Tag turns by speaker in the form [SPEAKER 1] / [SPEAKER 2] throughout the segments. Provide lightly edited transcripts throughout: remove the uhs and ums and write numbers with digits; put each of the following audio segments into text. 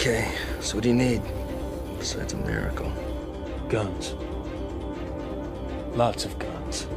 [SPEAKER 1] Okay, so what do you need besides a miracle?
[SPEAKER 2] Guns. Lots of guns.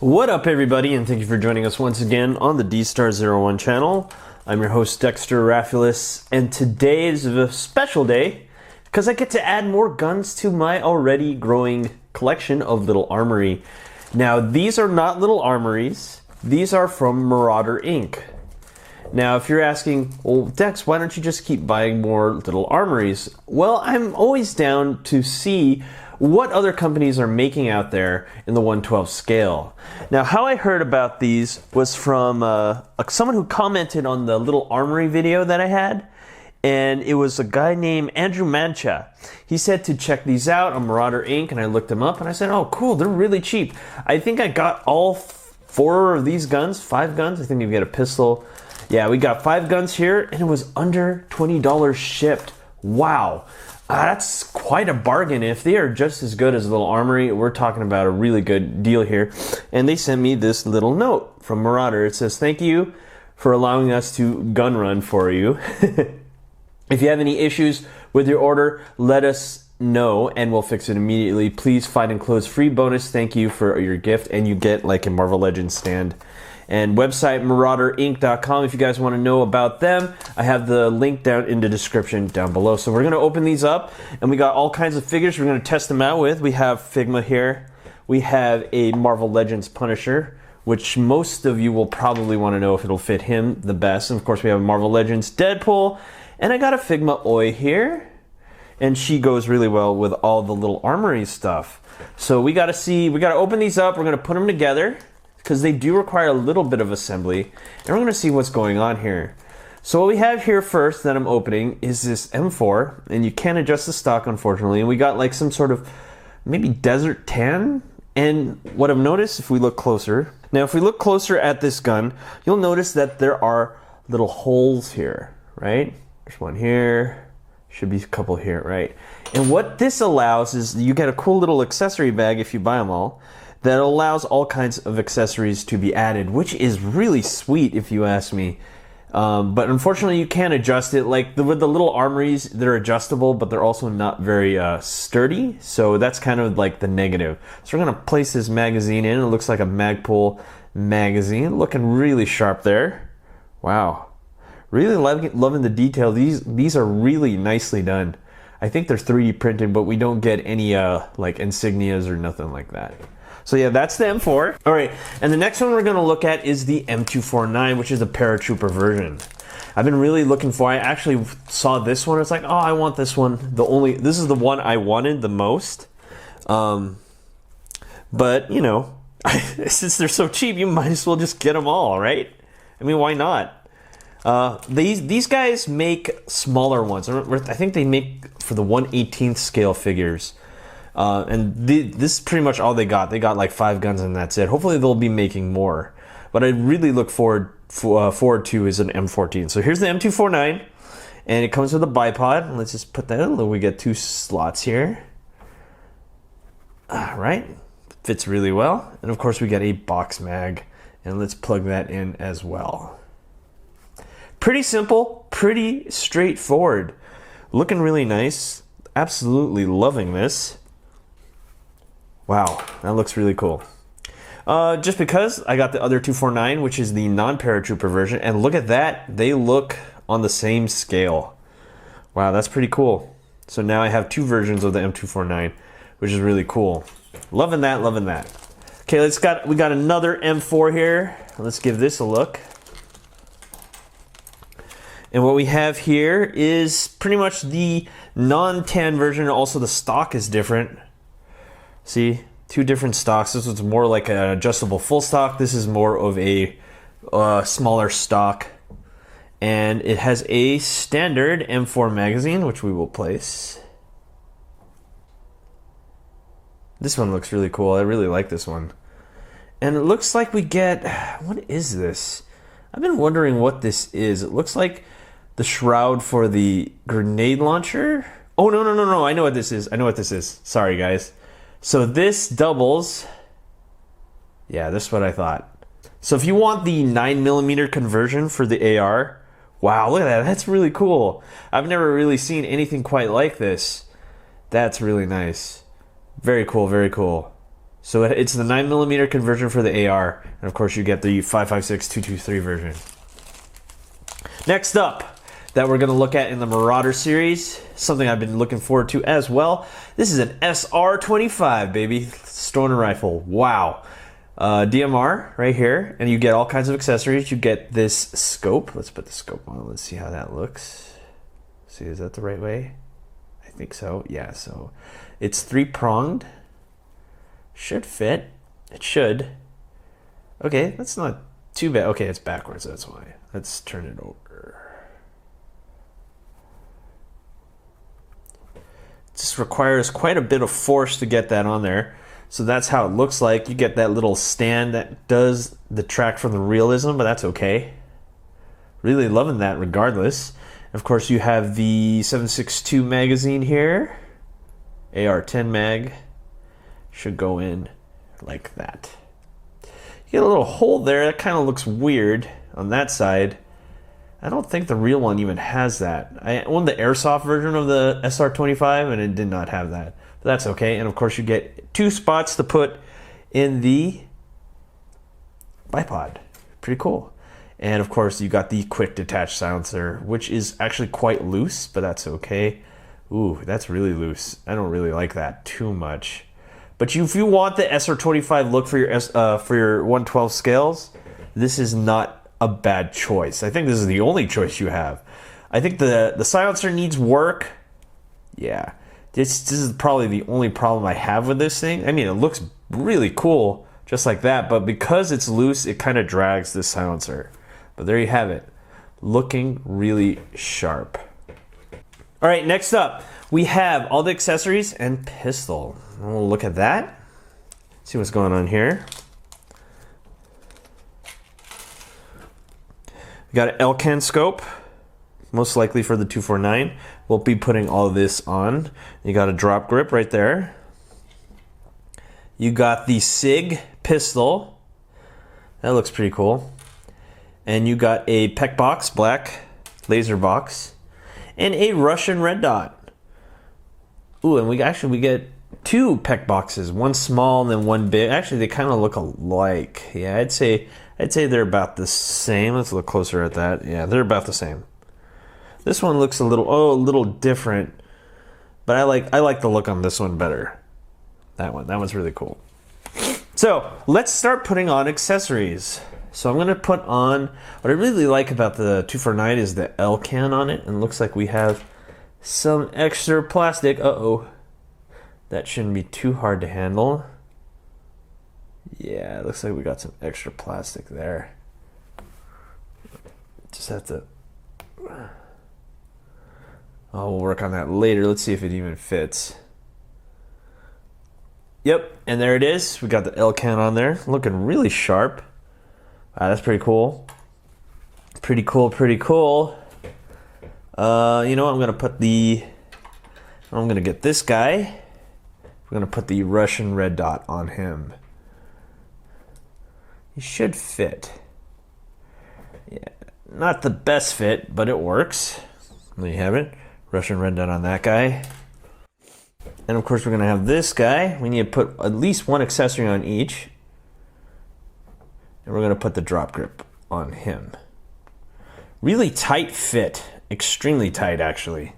[SPEAKER 3] What up, everybody, and thank you for joining us once again on the D-Star01 channel. I'm your host, Dexter Arafiles, and today is a special day because I get to add more guns to my already growing collection of little armory. Now, these are not little armories. These are from Marauder Inc. Now, if you're asking, well, Dex, why don't you just keep buying more little armories? Well, I'm always down to see what other companies are making out there in the 1/12 scale. Now, how I heard about these was from someone who commented on the little armory video that I had, and it was a guy named Andrew Mancha. He said to check these out on Marauder Inc., and I looked them up, and I said, oh, cool, they're really cheap. I think I got all 4 of these guns, 5 guns. I think you get a pistol. Yeah, we got 5 guns here, and it was under $20 shipped. Wow. That's quite a bargain. If they are just as good as a little armory, we're talking about a really good deal here. And they sent me this little note from Marauder. It says, thank you for allowing us to gun run for you. If you have any issues with your order, let us know and we'll fix it immediately. Please find enclosed free bonus. Thank you for your gift. And you get like a Marvel Legends stand. And website marauderinc.com if you guys want to know about them. I have the link down in the description down below. So we're going to open these up, and we got all kinds of figures we're going to test them out with. We have Figma here. We have a Marvel Legends Punisher, which most of you will probably want to know if it'll fit him the best. And of course we have a Marvel Legends Deadpool, and I got a Figma Oi here, and she goes really well with all the little armory stuff. So we got to open these up. We're going to put them together, because they do require a little bit of assembly, and we're going to see what's going on here. So what we have here first that I'm opening is this M4, and you can't adjust the stock, unfortunately, and we got like some sort of maybe desert tan. And what I've noticed, if we look closer, now if we look closer at this gun, you'll notice that there are little holes here, right? There's one here, should be a couple here, right? And what this allows is you get a cool little accessory bag if you buy them all, that allows all kinds of accessories to be added, which is really sweet if you ask me. But unfortunately you can't adjust it. Like with the little armories, they're adjustable, but they're also not very sturdy. So that's kind of like the negative. So we're gonna place this magazine in. It looks like a Magpul magazine, looking really sharp there. Wow, really loving the detail. These are really nicely done. I think they're 3D printed, but we don't get any like insignias or nothing like that. So yeah, that's the M4. All right, and the next one we're gonna look at is the M249, which is the paratrooper version. I've been really looking for, I actually saw this one, it's like, oh, I want this one. This is the one I wanted the most. But, you know, since they're so cheap, you might as well just get them all, right? I mean, why not? These guys make smaller ones. I think they make for the 1/18th scale figures. And this is pretty much all they got. They got like 5 guns and that's it. Hopefully they'll be making more. But I really look forward to is an M14. So here's the M249, and it comes with a bipod. Let's just put that in. We get 2 slots here. All right, fits really well. And of course we got a box mag, and let's plug that in as well. Pretty simple, pretty straightforward. Looking really nice. Absolutely loving this. Wow, that looks really cool. Just because I got the other 249, which is the non-paratrooper version, and look at that, they look on the same scale. Wow, that's pretty cool. So now I have 2 versions of the M249, which is really cool. Loving that, loving that. Okay, we got another M4 here. Let's give this a look. And what we have here is pretty much the non-tan version. Also, the stock is different. See, 2 different stocks. This one's more like an adjustable full stock. This is more of a smaller stock. And it has a standard M4 magazine, which we will place. This one looks really cool. I really like this one. And it looks like we get, what is this? I've been wondering what this is. It looks like the shroud for the grenade launcher. Oh, no. I know what this is. Sorry, guys. So this doubles. Yeah, this is what I thought. So if you want the 9mm conversion for the AR, wow, look at that. That's really cool. I've never really seen anything quite like this. That's really nice. Very cool, very cool. So it's the 9mm conversion for the AR. And of course you get the 5.56 223 version. Next up, that we're going to look at in the Marauder series, something I've been looking forward to as well. This is an SR25, baby. Stoner rifle. Wow. DMR right here, and you get all kinds of accessories. You get this scope. Let's put the scope on. Let's see how that looks. See, is that the right way? I think so. Yeah, so it's 3-pronged. Should fit. It should. Okay, that's not too bad. Okay, it's backwards, that's why. Let's turn it over. It just requires quite a bit of force to get that on there. So that's how it looks like. You get that little stand that does detract from the realism, but that's okay. Really loving that regardless. Of course, you have the 7.62 magazine here. AR-10 mag. Should go in like that. You get a little hole there. That kind of looks weird on that side. I don't think the real one even has that. I own the airsoft version of the SR25 and it did not have that. But that's okay. And of course you get 2 spots to put in the bipod. Pretty cool. And of course you got the quick detach silencer, which is actually quite loose, but that's okay. Ooh, that's really loose. I don't really like that too much. But if you want the SR25 look for your 112 scales, this is not a bad choice. I think this is the only choice you have. I think the silencer needs work. Yeah, this is probably the only problem I have with this thing. I mean, it looks really cool just like that, but because it's loose, it kind of drags this silencer. But there you have it, looking really sharp. All right, next up, we have all the accessories and pistol. We'll look at that, see what's going on here. We got an Elcan scope, most likely for the 249. We'll be putting all of this on. You got a drop grip right there. You got the SIG pistol. That looks pretty cool. And you got a PEC box, black laser box, and a Russian red dot. Ooh, and we get 2 PEC boxes, one small and then one big. Actually, they kind of look alike. Yeah, I'd say they're about the same. Let's look closer at that. Yeah, they're about the same. This one looks a little different, but I like the look on this one better. That one's really cool. So let's start putting on accessories. So I'm gonna put on, what I really like about the 249 is the Elcan on it, and it looks like we have some extra plastic. That shouldn't be too hard to handle. Yeah, it looks like we got some extra plastic there. Just have to... we'll work on that later. Let's see if it even fits. Yep, and there it is. We got the Elcan on there, looking really sharp. Wow, that's pretty cool. Pretty cool. You know what? I'm gonna get this guy. We're gonna put the Russian red dot on him. He should fit. Yeah, not the best fit, but it works. There you have it. Russian red dot on that guy. And of course we're gonna have this guy. We need to put at least one accessory on each. And we're gonna put the drop grip on him. Really tight fit. Extremely tight, actually.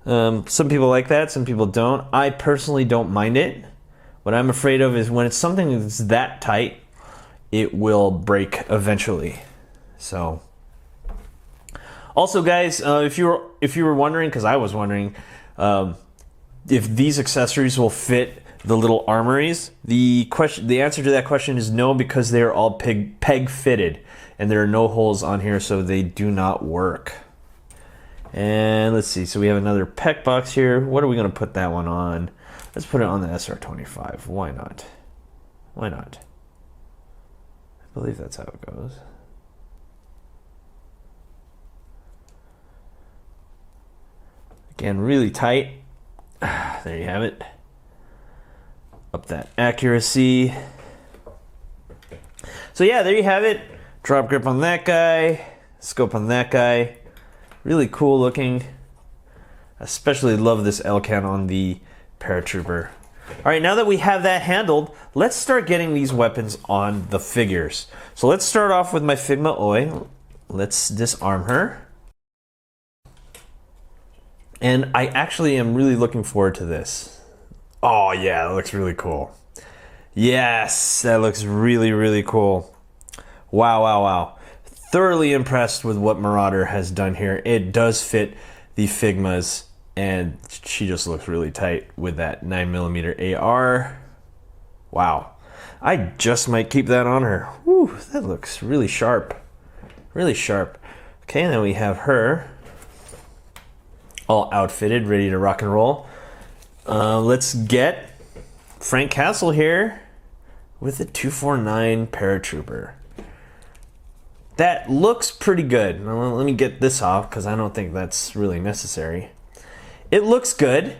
[SPEAKER 3] Some people like that, some people don't. I personally don't mind it. What I'm afraid of is when it's something that's that tight, it will break eventually. So, also guys, if you were wondering, because I was wondering, if these accessories will fit the little armories, the answer to that question is no, because they are all peg fitted, and there are no holes on here, so they do not work. And let's see, so we have another PEC box here. What are we going to put that one on? Let's put it on the SR25. Why not? Why not? I believe that's how it goes. Again, really tight. There you have it. Up that accuracy. So yeah, there you have it. Drop grip on that guy. Scope on that guy. Really cool looking. Especially love this L-can on the paratrooper. All right, now that we have that handled, let's start getting these weapons on the figures. So let's start off with my Figma Oi. Let's disarm her. And I actually am really looking forward to this. Oh yeah, that looks really cool. Yes, that looks really, really cool. Wow, wow, wow. Thoroughly impressed with what Marauder has done here. It does fit the Figmas, and she just looks really tight with that 9mm AR. Wow. I just might keep that on her. Whew, that looks really sharp. Really sharp. Okay, now we have her all outfitted, ready to rock and roll. Let's get Frank Castle here with a 249 paratrooper. That looks pretty good. Now, let me get this off because I don't think that's really necessary. It looks good.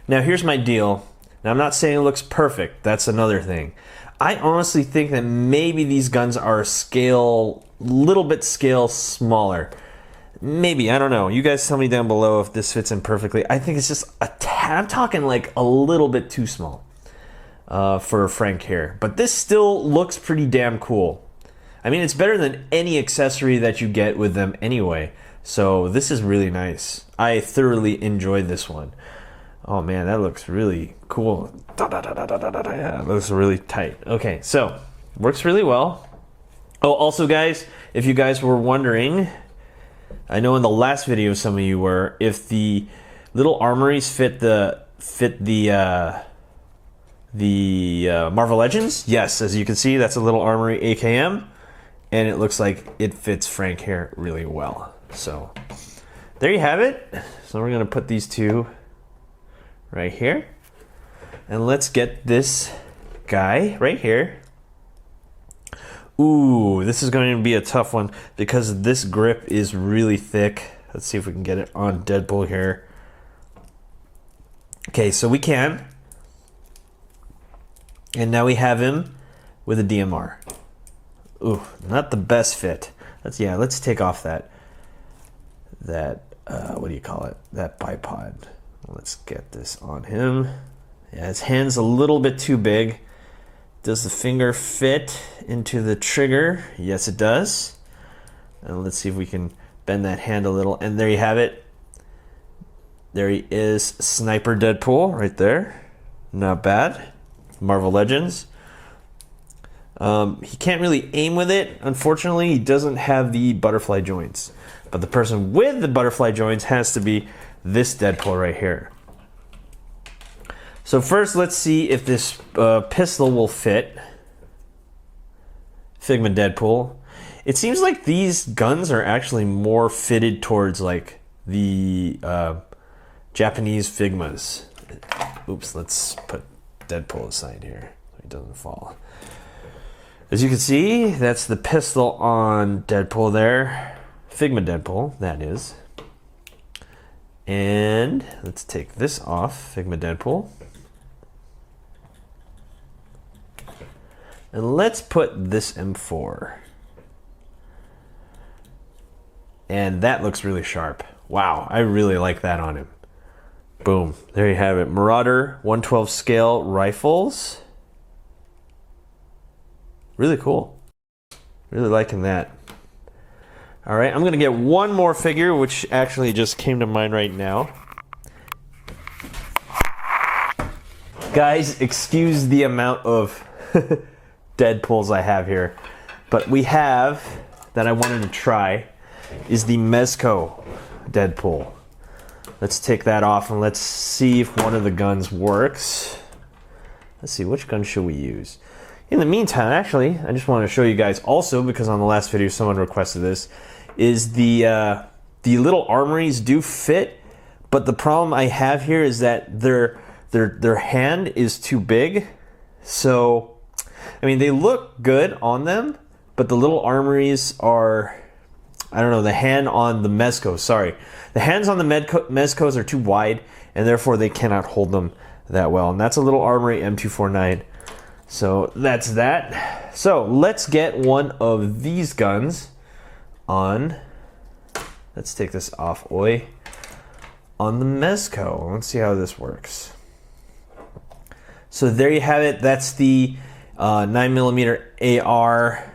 [SPEAKER 3] Now here's my deal. Now I'm not saying it looks perfect. That's another thing. I honestly think that maybe these guns are little bit scale smaller. Maybe, I don't know. You guys tell me down below if this fits in perfectly. I think it's just a tad, I'm talking like a little bit too small for Frank here. But this still looks pretty damn cool. I mean, it's better than any accessory that you get with them anyway. So this is really nice. I thoroughly enjoyed this one. Oh man, that looks really cool. Yeah, that looks really tight. Okay, so works really well. Oh, also guys, if you guys were wondering, I know in the last video some of you were, if the little armories fit the Marvel Legends. Yes, as you can see, that's a little armory AKM, and it looks like it fits Frank here really well. So there you have it. So we're gonna put these two right here, and let's get this guy right here. Ooh, this is going to be a tough one because this grip is really thick. Let's see if we can get it on Deadpool here. Okay, so we can. And now we have him with a DMR. Ooh, not the best fit. Let's take off that what do you call it? That bipod. Let's get this on him. Yeah, his hand's a little bit too big. Does the finger fit into the trigger? Yes, it does. And let's see if we can bend that hand a little. And there you have it. There he is, Sniper Deadpool right there. Not bad. Marvel Legends. He can't really aim with it. Unfortunately, he doesn't have the butterfly joints. But the person with the butterfly joints has to be this Deadpool right here. So first, let's see if this pistol will fit Figma Deadpool. It seems like these guns are actually more fitted towards like the Japanese Figmas. Oops, let's put Deadpool aside here so he doesn't fall. As you can see, that's the pistol on Deadpool there. Figma Deadpool, that is. And let's take this off, Figma Deadpool. And let's put this M4. And that looks really sharp. Wow, I really like that on him. Boom, there you have it. Marauder 112 scale rifles. Really cool. Really liking that. All right, I'm gonna get one more figure, which actually just came to mind right now. Guys, excuse the amount of Deadpools I have here, but we have, that I wanted to try, is the Mezco Deadpool. Let's take that off and let's see if one of the guns works. Let's see, which gun should we use? In the meantime, actually, I just want to show you guys also, because on the last video someone requested this, is the little armories do fit, but the problem I have here is that their hand is too big. So, I mean, they look good on them, but the little armories are, I don't know, the hand on the Mezcos, sorry. The hands on the Mezcos are too wide, and therefore they cannot hold them that well. And that's a little Armory M249. So that's that. So let's get one of these guns on, let's take this off, on the Mezco. Let's see how this works. So there you have it. That's the 9mm AR.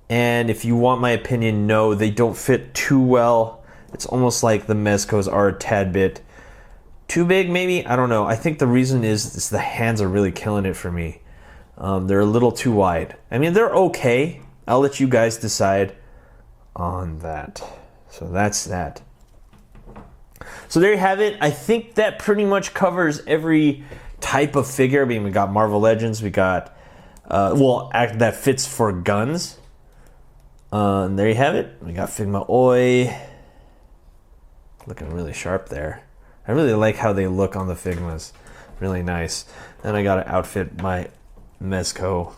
[SPEAKER 3] And if you want my opinion, no, they don't fit too well. It's almost like the Mezcos are a tad bit too big, maybe? I don't know. I think the reason is the hands are really killing it for me. They're a little too wide. I mean, they're okay. I'll let you guys decide on that. So that's that. So there you have it. I think that pretty much covers every type of figure. I mean, we got Marvel Legends, we got, that fits for guns. And there you have it. We got Figma Oi. Looking really sharp there. I really like how they look on the Figmas. Really nice. Then I got to outfit my Mezco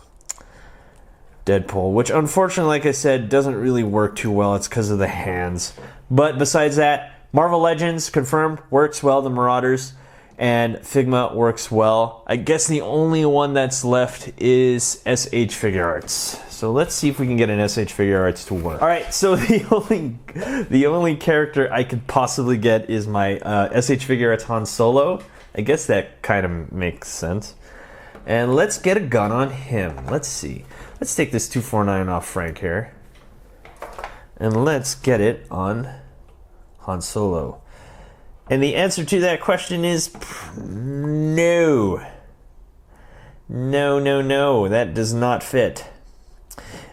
[SPEAKER 3] Deadpool, which unfortunately, like I said, doesn't really work too well. It's because of the hands. But besides that, Marvel Legends, confirmed, works well, the Marauders, and Figma works well. I guess the only one that's left is SH Figure Arts. So let's see if we can get an SH Figure Arts to work. All right, so the only character I could possibly get is my SH Figure Arts Han Solo. I guess that kind of makes sense. And let's get a gun on him. Let's see. Let's take this 249 off Frank here. And let's get it on Han Solo. And the answer to that question is no. No, no, no. That does not fit.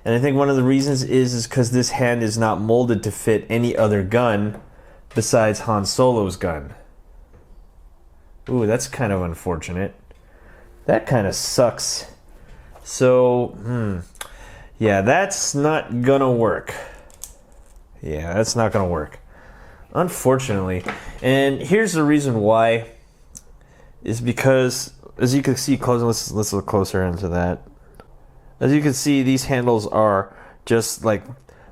[SPEAKER 3] And I think one of the reasons is because this hand is not molded to fit any other gun besides Han Solo's gun. Ooh, that's kind of unfortunate. That kind of sucks. So, yeah, that's not gonna work. Yeah, that's not gonna work. Unfortunately. And here's the reason why. Is because, as you can see, let's look closer into that. As you can see, these handles are just like,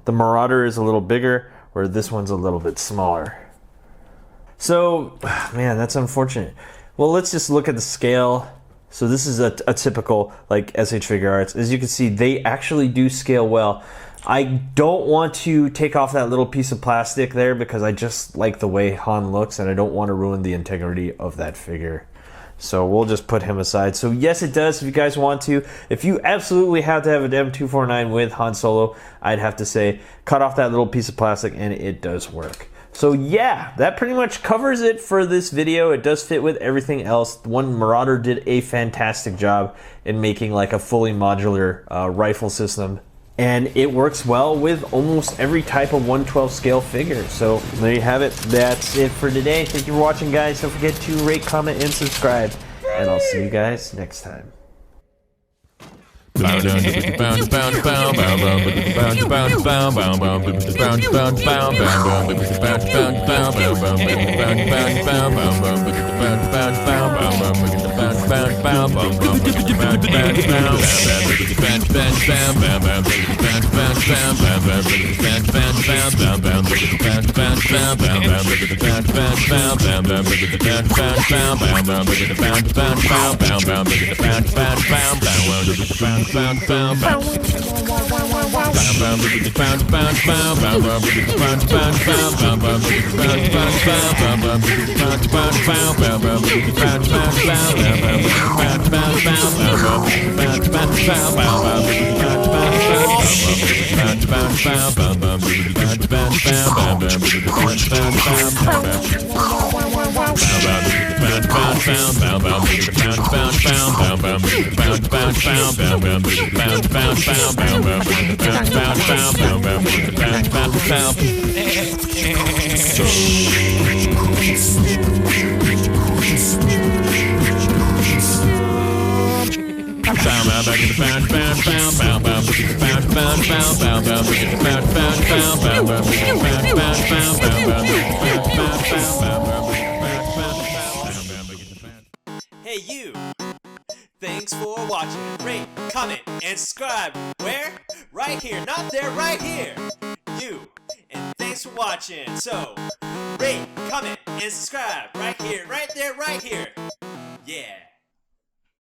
[SPEAKER 3] the Marauder is a little bigger, where this one's a little bit smaller. So, man, that's unfortunate. Well, let's just look at the scale. So this is a typical, like, SH Figure Arts. As you can see, they actually do scale well. I don't want to take off that little piece of plastic there because I just like the way Han looks and I don't want to ruin the integrity of that figure. So we'll just put him aside. So yes, it does if you guys want to. If you absolutely have to have an M249 with Han Solo, I'd have to say cut off that little piece of plastic and it does work. So yeah, that pretty much covers it for this video. It does fit with everything else. One Marauder did a fantastic job in making like a fully modular rifle system. And it works well with almost every type of 1/12 scale figure. So there you have it. That's it for today. Thank you for watching, guys. Don't forget to rate, comment, and subscribe. And I'll see you guys next time.
[SPEAKER 2] Hey you! Thanks for watching. Rate, comment, and subscribe. Where? Right here. Not there, right here. You. thanks for watching. So, rate, comment, and subscribe right here, right there, right here.